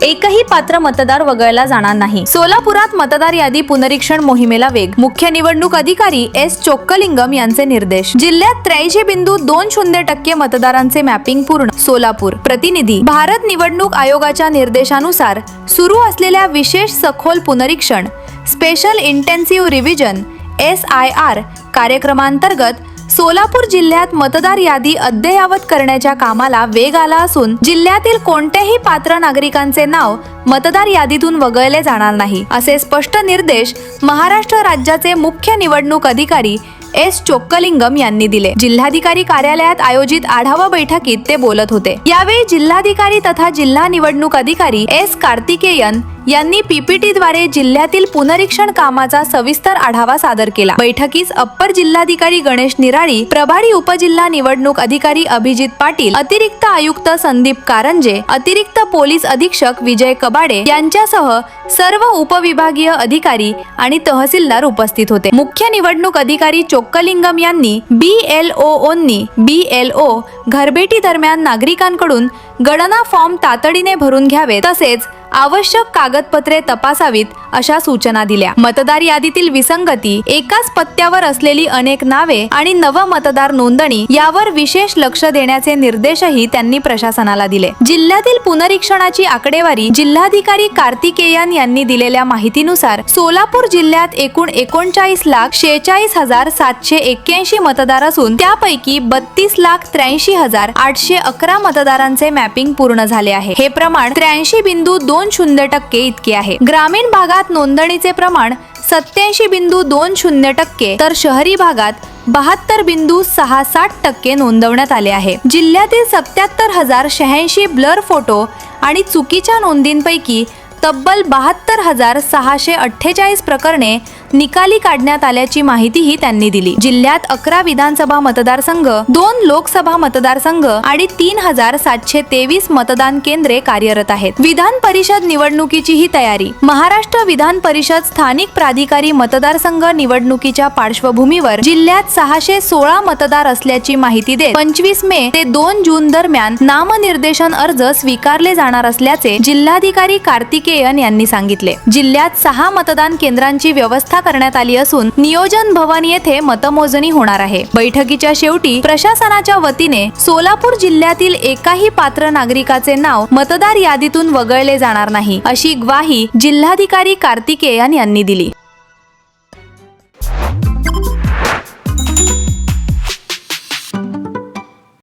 एकही पात्र मतदार वगळला जाणार नाही. सोलापुरात मतदार यादी पुनरीक्षण मोहिमेला वेग. मुख्य निवडणूक अधिकारी एस चोक्कलिंगम यांचे निर्देश. जिल्ह्यात 83.20% मतदारांचे मॅपिंग पूर्ण. सोलापूर. प्रतिनिधी. भारत निवडणूक आयोगाच्या निर्देशानुसार सुरू असलेल्या विशेष सखोल पुनरीक्षण स्पेशल इंटेन्सिव्ह रिव्हिजन SIR कार्यक्रमांतर्गत सोलापूर जिल्ह्यात मतदार यादी अद्ययावत करण्याच्या कामाला वेग आला असून जिल्ह्यातील कोणत्याही पात्र नागरिकांचे नाव मतदार यादीतून वगळले जाणार नाही असे स्पष्ट निर्देश महाराष्ट्र राज्याचे मुख्य निवडणूक अधिकारी एस चोक्कलिंगम यांनी दिले. जिल्हाधिकारी कार्यालयात आयोजित आढावा बैठकीत ते बोलत होते. यावेळी जिल्हाधिकारी तथा जिल्हा निवडणूक अधिकारी एस कार्तिकेयन यांनी PPT द्वारे जिल्ह्यातील पुनरीक्षण कामाचा सविस्तर आढावा सादर केला. बैठकीस अप्पर जिल्हाधिकारी गणेश निराळी, प्रभारी उपजिल्हा निवडणूक अधिकारी अभिजित पाटील, अतिरिक्त आयुक्त संदीप कारंजे, अतिरिक्त पोलीस अधीक्षक विजय कबाडे यांच्यासह सर्व उपविभागीय अधिकारी आणि तहसीलदार उपस्थित होते. मुख्य निवडणूक अधिकारी चोक्कलिंगम यांनी BLO घरभेटी दरम्यान नागरिकांकडून गणना फॉर्म तातडीने भरून घ्यावे तसेच आवश्यक कागदपत्रे तपासावीत अशा सूचना दिल्या. मतदार यादीतील विसंगती, एकाच पत्त्यावर असलेली अनेक नावे आणि नव मतदार नोंदणी यावर विशेष लक्ष देण्याचे निर्देशही त्यांनी प्रशासनाला दिले. जिल्ह्यातील पुनरीक्षणाची आकडेवारी जिल्हाधिकारी कार्तिकेयन यांनी दिलेल्या माहितीनुसार सोलापूर जिल्ह्यात एकूण 39,46,781 मतदार असून त्यापैकी 32,83,811 मतदारांचे मॅपिंग पूर्ण झाले आहे. हे प्रमाण 83.20% इतके आहे. ग्रामीण भागात नोंदणीचे प्रमाण 87.20% तर शहरी भागात 72.67% नोंदवण्यात आले आहे. जिल्ह्यातील 77,086 ब्लर फोटो आणि चुकीच्या नोंदींपैकी तब्बल 72,648 प्रकरणे निकाली काढण्यात आल्याची माहितीही त्यांनी दिली. जिल्ह्यात 11 विधानसभा मतदारसंघ, 2 लोकसभा मतदारसंघ आणि 3,723 मतदान केंद्रे कार्यरत आहेत. विधान परिषद निवडणुकीची ही तयारी. महाराष्ट्र विधान परिषद स्थानिक प्राधिकारी मतदारसंघ निवडणुकीच्या पार्श्वभूमीवर जिल्ह्यात 616 मतदार असल्याची माहिती देत 25 मे ते 2 जून दरम्यान नामनिर्देशन अर्ज स्वीकारले जाणार असल्याचे जिल्हाधिकारी कार्तिकेयन यांनी सांगितले. जिल्ह्यात 6 मतदान केंद्रांची व्यवस्था करण्यात आली असून नियोजन भवन येथे मतमोजणी होणार आहे. बैठकीच्या शेवटी प्रशासनाच्या वतीने सोलापूर जिल्ह्यातील एकाही पात्र नागरिकाचे नाव मतदार यादीतून वगळले जाणार नाही अशी ग्वाही जिल्हाधिकारी कार्तिकेयन यांनी दिली.